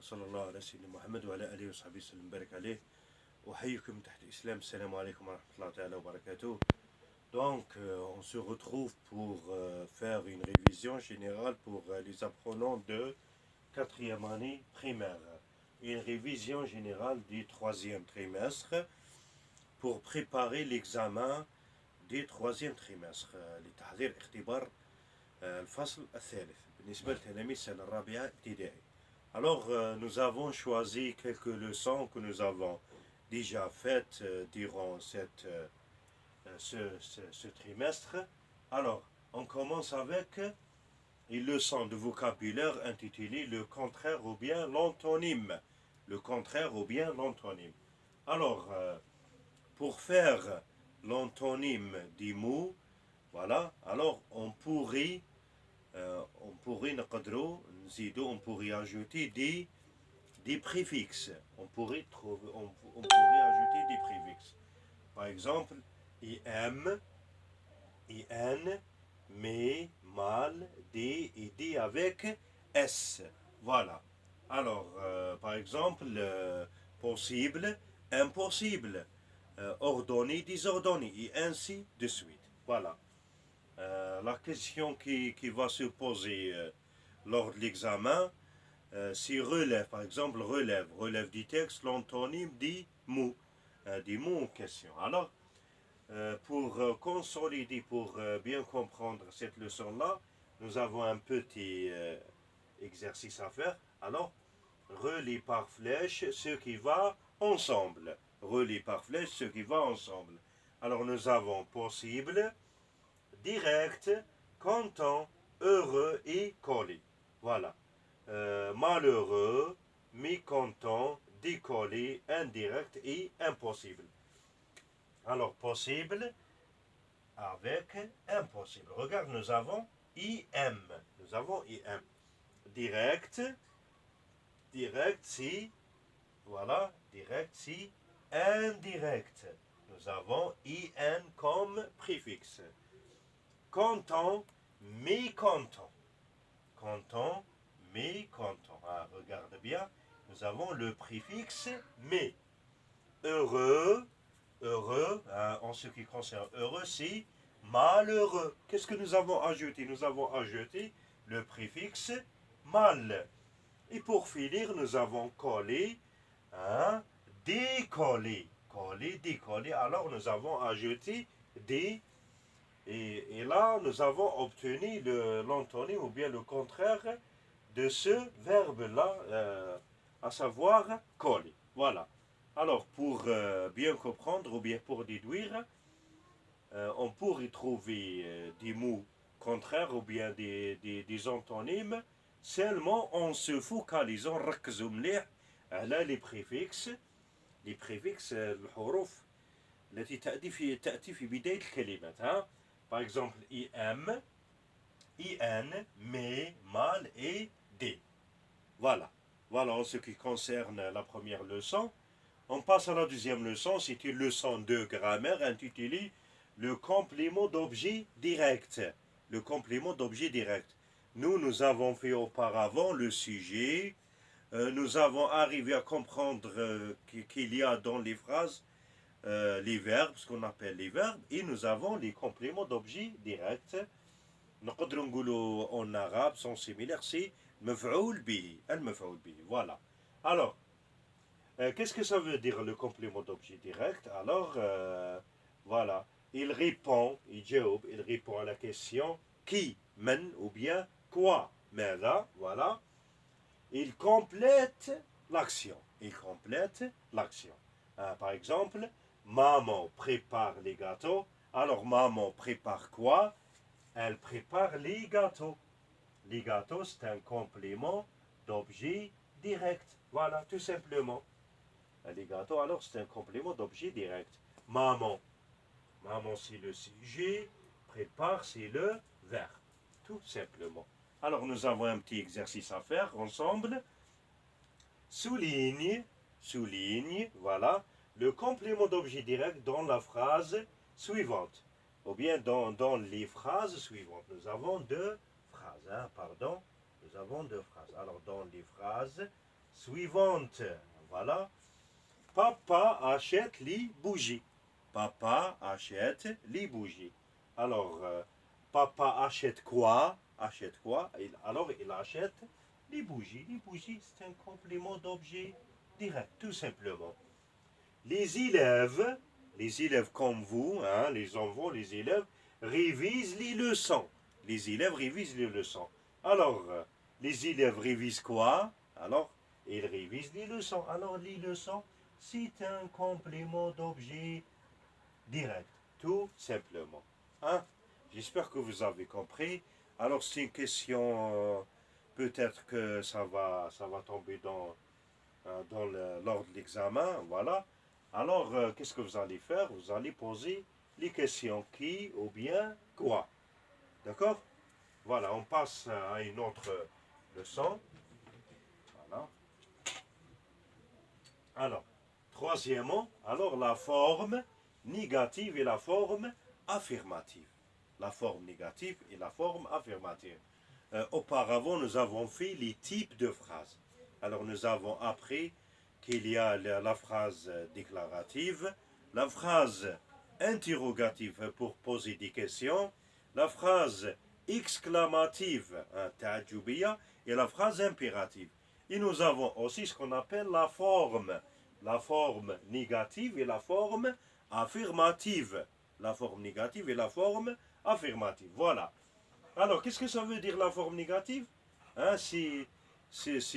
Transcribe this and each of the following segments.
وصلى الله على سيدنا محمد وعلى آله وصحبه وسلم بارك عليه. أحييكم تحت الإسلام. السلام عليكم ورحمة الله تعالى وبركاته. Donc, on se retrouve pour faire une révision générale pour les apprenants de 4e année primaire. Une révision générale du 3e trimestre pour préparer l'examen du 3e trimestre لتحضير اختبار الفصل الثالث بالنسبة لتلاميذ السنة الرابعة ابتدائي. Alors, nous avons choisi quelques leçons que nous avons déjà faites durant ce trimestre. Alors, on commence avec une leçon de vocabulaire intitulée le contraire ou bien l'antonyme. Le contraire ou bien l'antonyme. Alors, pour faire l'antonyme du mot, voilà, alors on pourrait ajouter des préfixes. On pourrait ajouter des préfixes. Par exemple, im, in, mais, mal, des et des avec s. Voilà. Alors, par exemple, possible, impossible, ordonné, désordonné, et ainsi de suite. Voilà. La question qui va se poser lors de l'examen, c'est relève, par exemple, relève du texte, l'antonyme des mots en question. Alors, pour consolider, pour bien comprendre cette leçon-là, nous avons un petit exercice à faire. Alors, relie par flèche ce qui va ensemble. Relie par flèche ce qui va ensemble. Alors, nous avons possible, direct, content, heureux et collé. Voilà. Malheureux, mécontent, décollé, indirect et impossible. Alors, possible avec impossible. Regarde, nous avons IM. Nous avons IM. Direct si, voilà, direct si, indirect. Nous avons IN comme préfixe. Content, mécontent. Content, mécontent. Ah, regarde bien, nous avons le préfixe mais. Heureux, en ce qui concerne heureux, c'est malheureux. Qu'est-ce que nous avons ajouté? Nous avons ajouté le préfixe mal. Et pour finir, nous avons collé, décollé. Collé, décollé. Alors, nous avons ajouté des. Et là, nous avons obtenu l'antonyme ou bien le contraire de ce verbe-là, à savoir coller. Voilà. Alors, pour bien comprendre ou bien pour déduire, on pourrait trouver des mots contraires ou bien des antonymes seulement en se focalisant les préfixes الحروف التي تأتي في بداية الكلمات. Par exemple, IM, IN, mais, mal et des. Voilà. Voilà en ce qui concerne la première leçon. On passe à la deuxième leçon. C'est une leçon de grammaire intitulée le complément d'objet direct. Le complément d'objet direct. Nous avons fait auparavant le sujet. Nous avons arrivé à comprendre qu'il y a dans les phrases les verbes, ce qu'on appelle les verbes, et nous avons les compléments d'objet direct. نقدر نقولوا en arabe sont similaires, c'est مفعول به, المفعول به. Voilà. Alors, qu'est-ce que ça veut dire le complément d'objet direct? Alors, voilà. Il répond à la question qui, men ou bien quoi, ماذا, voilà. Il complète l'action. Par exemple, maman prépare les gâteaux. Alors, maman prépare quoi? Elle prépare les gâteaux. Les gâteaux, c'est un complément d'objet direct. Voilà, tout simplement. Les gâteaux, alors, c'est un complément d'objet direct. Maman, c'est le sujet. Prépare, c'est le verbe. Tout simplement. Alors, nous avons un petit exercice à faire ensemble. Souligne, voilà, le complément d'objet direct dans la phrase suivante. Ou bien dans les phrases suivantes. Nous avons deux phrases, Nous avons deux phrases. Alors, dans les phrases suivante. Voilà. Papa achète les bougies. Papa achète les bougies. Alors, papa achète quoi? Achète quoi? Alors, il achète les bougies. Les bougies, c'est un complément d'objet direct, tout simplement. Les élèves comme vous, hein, les enfants, les élèves, révisent les leçons. Les élèves révisent les leçons. Alors, les élèves révisent quoi? Alors, ils révisent les leçons. Alors, les leçons, c'est un complément d'objet direct, tout simplement. Hein? J'espère que vous avez compris. Alors, c'est une question, peut-être que ça va tomber lors de l'examen, voilà. Alors, qu'est-ce que vous allez faire? Vous allez poser les questions qui ou bien quoi. D'accord? Voilà, on passe à une autre leçon. Voilà. Alors, troisièmement, alors la forme négative et la forme affirmative. La forme négative et la forme affirmative. Auparavant, nous avons fait les types de phrases. Alors, nous avons appris qu'il y a la phrase déclarative, la phrase interrogative pour poser des questions, la phrase exclamative, ta'adjoubiya, et la phrase impérative. Et nous avons aussi ce qu'on appelle la forme négative et la forme affirmative. La forme négative et la forme affirmative. Voilà. Alors, qu'est-ce que ça veut dire la forme négative? Hein, c'est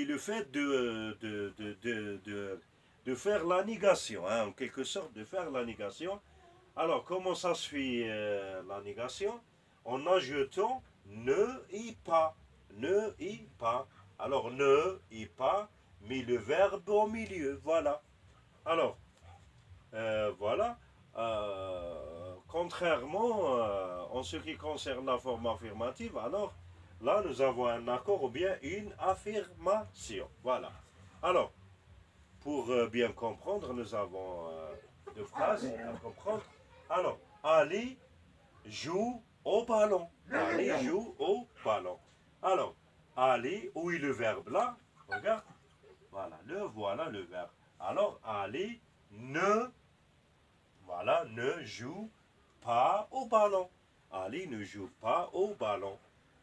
le fait de faire la négation, hein, en quelque sorte de faire la négation. Alors, comment ça se fait la négation? En ajoutant ne et pas. Ne et pas. Alors, ne et pas, mais le verbe au milieu. Voilà. Alors, voilà. Contrairement en ce qui concerne la forme affirmative, alors là nous avons un accord ou bien une affirmation. Voilà. Alors, pour bien comprendre, nous avons deux phrases à comprendre. Alors, Ali joue au ballon. Ali joue au ballon. Alors, Ali, où est le verbe là? Regarde. Voilà le verbe. Alors, Ali ne joue pas au ballon. Ali ne joue pas au ballon.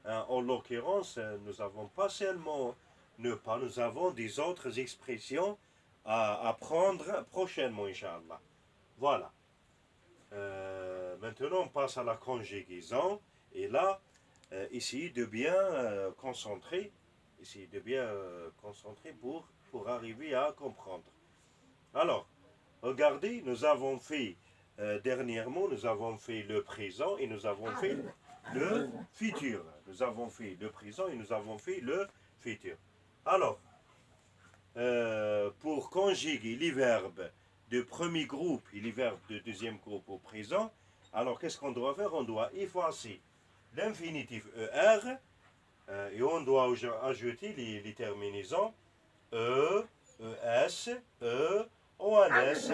En l'occurrence, nous n'avons pas seulement ne pas, nous avons des autres expressions à apprendre prochainement, Inch'Allah. Voilà. Maintenant, on passe à la conjugaison. Et là, essayez de bien concentrer. Essayez de bien concentrer pour arriver à comprendre. Alors, regardez, nous avons fait dernièrement, nous avons fait le présent et nous avons fait le futur. Nous avons fait le présent et nous avons fait le futur. Alors, pour conjuguer les verbes de premier groupe et les verbes de deuxième groupe au présent, alors qu'est-ce qu'on doit faire? On doit effacer l'infinitif ER et on doit ajouter les terminaisons E, ES, E, ONS,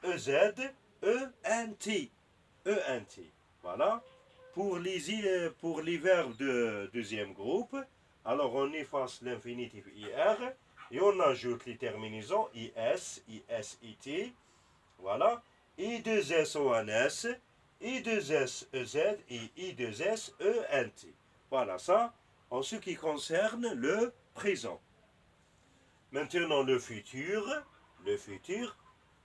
EZ, ENT. ENT. Voilà. Pour les verbes de deuxième groupe, alors on efface l'infinitif IR et on ajoute les terminaisons IS, ISIT. Voilà. I2S ONS, I2S EZ et I2S ENT. Voilà ça en ce qui concerne le présent. Maintenant le futur,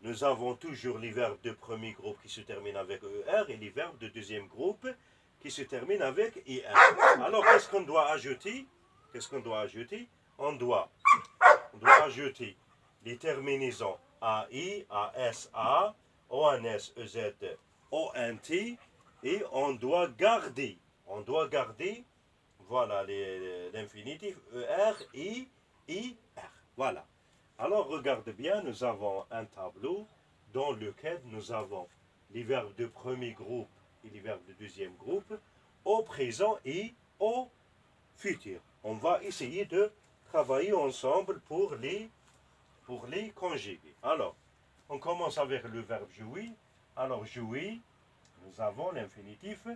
nous avons toujours les verbes de premier groupe qui se terminent avec ER et les verbes de deuxième groupe qui se terminent avec IR. Alors qu'est-ce qu'on doit ajouter? On doit ajouter les terminaisons AI, ASA, ONS, EZ, ONT et on doit garder voilà l'infinitif ER, I, IR. Voilà. Alors, regarde bien, nous avons un tableau dans lequel nous avons les verbes de premier groupe et les verbes de deuxième groupe au présent et au futur. On va essayer de travailler ensemble pour les conjuguer. Alors, on commence avec le verbe jouir. Alors, jouir, nous avons l'infinitif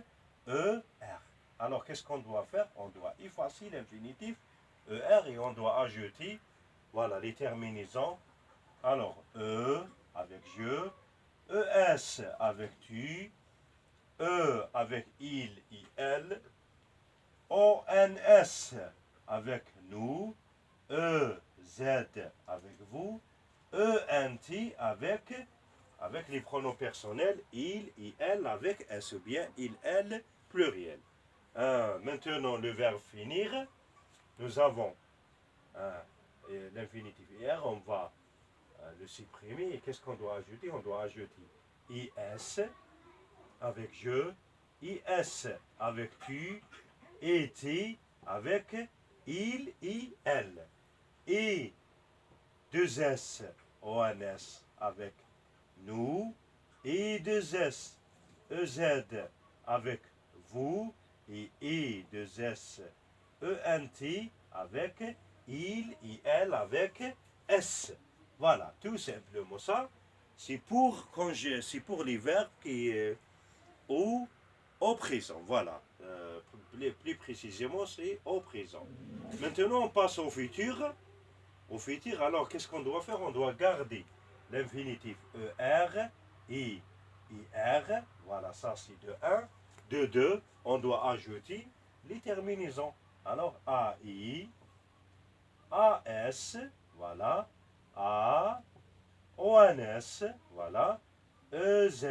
ER. Alors, qu'est-ce qu'on doit faire? On doit effacer l'infinitif ER et on doit ajouter Voilà, les terminaisons. Alors, avec je, ES avec tu, avec il, IL, ONS avec nous, EZ avec vous, ENT avec les pronoms personnels, il, IL avec S ou bien il, elle, pluriel. Maintenant, le verbe finir, nous avons l'infinitif IR, on va le supprimer. Et qu'est-ce qu'on doit ajouter? On doit ajouter IS avec je, IS avec tu, ET avec il, IL. Et 2S, ONS avec nous, et 2S, EZ avec vous, et 2S, ENT avec il, IL avec S. Voilà, tout simplement ça. C'est pour les verbes qui au présent. Voilà. Plus précisément, c'est au présent. Maintenant, on passe au futur. Au futur, alors, qu'est-ce qu'on doit faire? On doit garder l'infinitif ER, I, IR. Voilà, ça c'est de 1. De 2, on doit ajouter les terminaisons. Alors, AI, AS, voilà. A, ONS, voilà. EZ,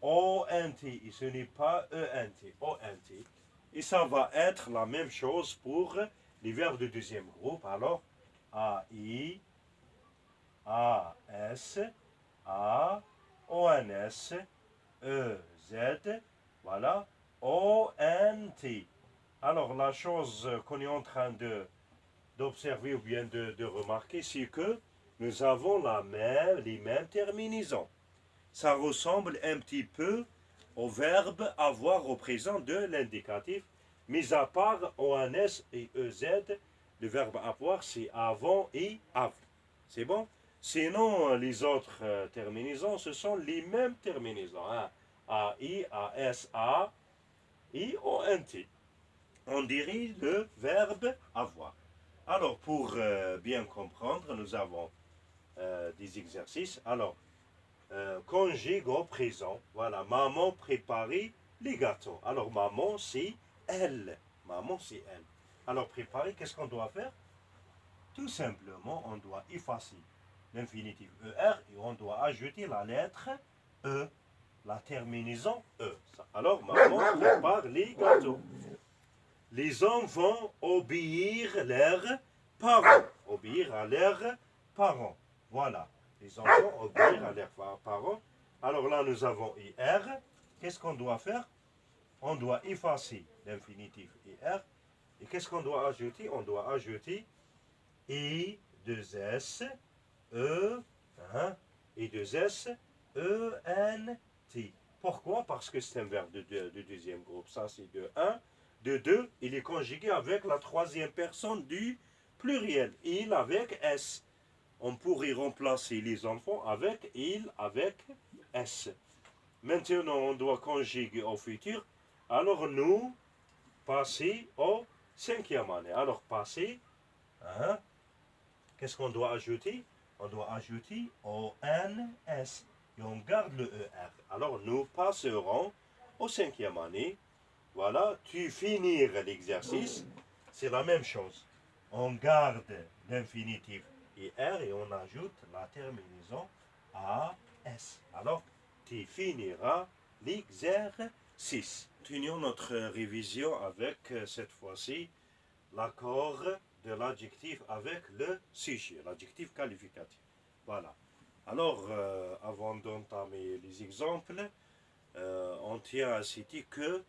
ONT, et ce n'est pas ENT, ONT. Et ça va être la même chose pour les verbes de deuxième groupe. Alors, AI, AS, A, ONS, EZ, voilà, ONT. Alors, la chose qu'on est en train d'observer ou bien de remarquer, c'est que nous avons les mêmes terminaisons. Ça ressemble un petit peu au verbe avoir au présent de l'indicatif, mis à part ONS et EZ, le verbe avoir c'est avant et avant. C'est bon? Sinon, les autres terminaisons, ce sont les mêmes terminaisons. Hein? AI, AS, A, I, ONT. On dirait le verbe avoir. Alors, pour bien comprendre, nous avons des exercices. Alors, conjugue au présent. Voilà, maman préparait les gâteaux. Alors, maman, c'est elle. Maman, c'est elle. Alors, préparer, qu'est-ce qu'on doit faire? Tout simplement, on doit effacer l'infinitif ER et on doit ajouter la lettre E, la terminaison E. Alors, maman prépare les gâteaux. Les enfants obéir leurs parents. Obéir à leurs parents. Voilà. Les enfants obéir à leurs parents. Alors là, nous avons IR. Qu'est-ce qu'on doit faire? On doit effacer l'infinitif IR. Et qu'est-ce qu'on doit ajouter? On doit ajouter I, 2S, E, et 2S, E, N, T. Pourquoi? Parce que c'est un verbe de deuxième groupe. Ça, c'est de 1. De 2, il est conjugué avec la troisième personne du pluriel. Il avec S. On pourrait remplacer les enfants avec il avec S. Maintenant, on doit conjuguer au futur. Alors, nous, passer au cinquième année. Alors, passer, qu'est-ce qu'on doit ajouter? On doit ajouter ONS. Et on garde le ER. Alors, nous passerons au cinquième année. Voilà, tu finis l'exercice, c'est la même chose. On garde l'infinitif IR et on ajoute la terminaison AS. Alors, tu finiras l'exercice. Continuons notre révision avec cette fois-ci l'accord de l'adjectif avec le sujet, l'adjectif qualificatif. Voilà. Alors, avant d'entamer les exemples, on tient à citer que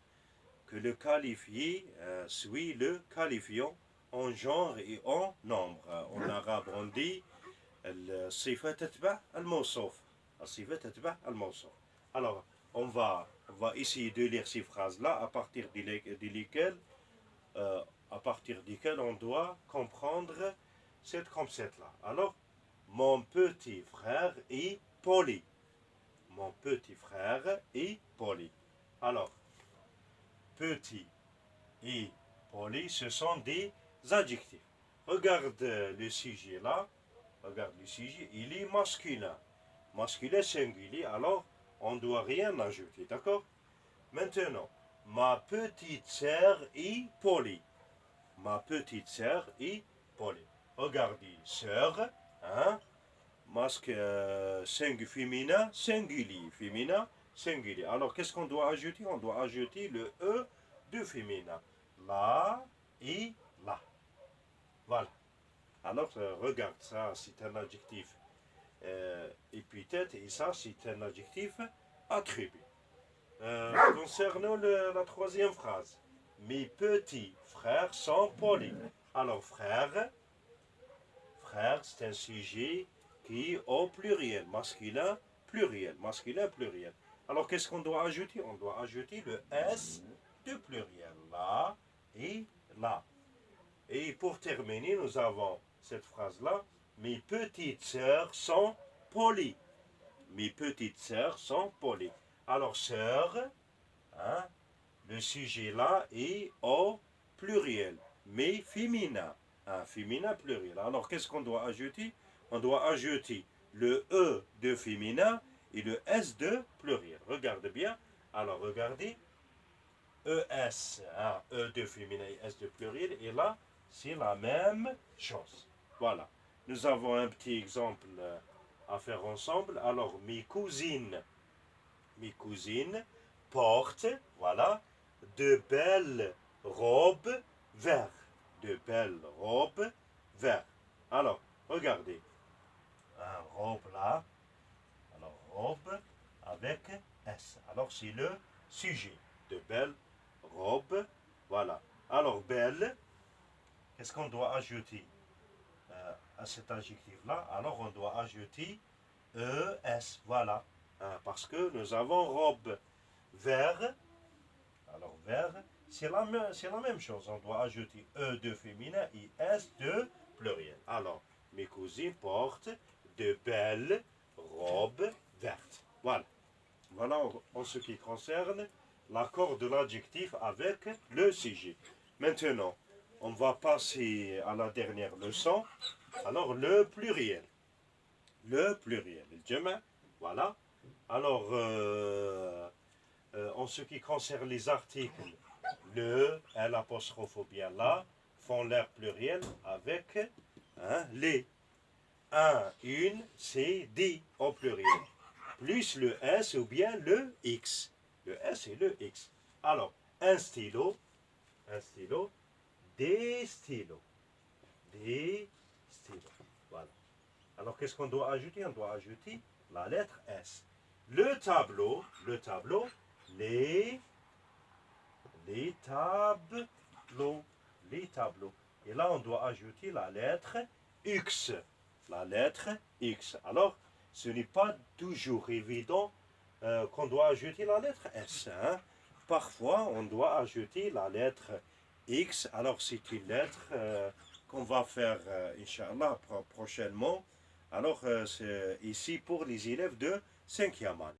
le qualifié suit le qualifiant en genre et en nombre. En arabe, on dit الصفة تتبع الموصوف. الصفة تتبع الموصوف. Alors, on va essayer de lire ces phrases-là à partir desquelles on doit comprendre cette concept-là. Alors, mon petit frère est poli. Mon petit frère est poli. Alors, petit et poli, ce sont des adjectifs. regarde le sujet là. Regarde le sujet, il est masculin. Masculin singulier, alors on ne doit rien ajouter, d'accord? Maintenant, ma petite sœur est polie. Ma petite sœur est polie. Regardez, sœur, hein? Masque féminin, singulier. Féminin, singulier. Alors, qu'est-ce qu'on doit ajouter? On doit ajouter le E de féminin. La et la. Voilà. Alors, regarde, ça, c'est un adjectif épithète et ça, c'est un adjectif attribut. Concernant la troisième phrase, mes petits frères sont polis. Alors, frère, c'est un sujet qui est au pluriel, masculin, pluriel. Alors, qu'est-ce qu'on doit ajouter? On doit ajouter le S de pluriel, là et là. Et pour terminer, nous avons cette phrase-là, mes petites sœurs sont polies. Mes petites sœurs sont polies. Alors, sœur, hein, le sujet là est au pluriel, mais féminin. Hein, féminin pluriel. Alors, qu'est-ce qu'on doit ajouter? On doit ajouter le E de féminin et le S de pluriel. Regarde bien. Alors, regardez. ES, hein, E de féminin et S de pluriel. Et là, c'est la même chose. Voilà. Nous avons un petit exemple à faire ensemble. Alors, mes cousines portent, voilà, de belles robes vertes. De belles robes vertes. Alors, regardez. Un robe là. Alors, robe avec S. Alors, c'est le sujet. De belles robes. Voilà. Alors, belle. Qu'est-ce qu'on doit ajouter à cet adjectif-là? Alors, on doit ajouter ES, voilà. Hein, parce que nous avons robe vert. Alors, vert, c'est la même chose. On doit ajouter E de féminin et S de pluriel. Alors, mes cousines portent de belles robes vertes. Voilà. Voilà en ce qui concerne l'accord de l'adjectif avec le sujet. Maintenant, on va passer à la dernière leçon. Alors, le pluriel. Le pluriel. Le jama', voilà. Alors, en ce qui concerne les articles, le, l'apostrophe ou bien la, font l'air pluriel avec les. Un, une, c'est des au pluriel. Plus le S ou bien le X. Le S et le X. Alors, un stylo, des stylos. Des stylos. Voilà. Alors, qu'est-ce qu'on doit ajouter? On doit ajouter la lettre S. Le tableau, les tableaux. Et là, on doit ajouter la lettre X. La lettre X. Alors, ce n'est pas toujours évident qu'on doit ajouter la lettre S. Hein? Parfois, on doit ajouter la lettre X. Alors, c'est une lettre qu'on va faire, Inch'Allah, prochainement. Alors, c'est ici pour les élèves de 5e année.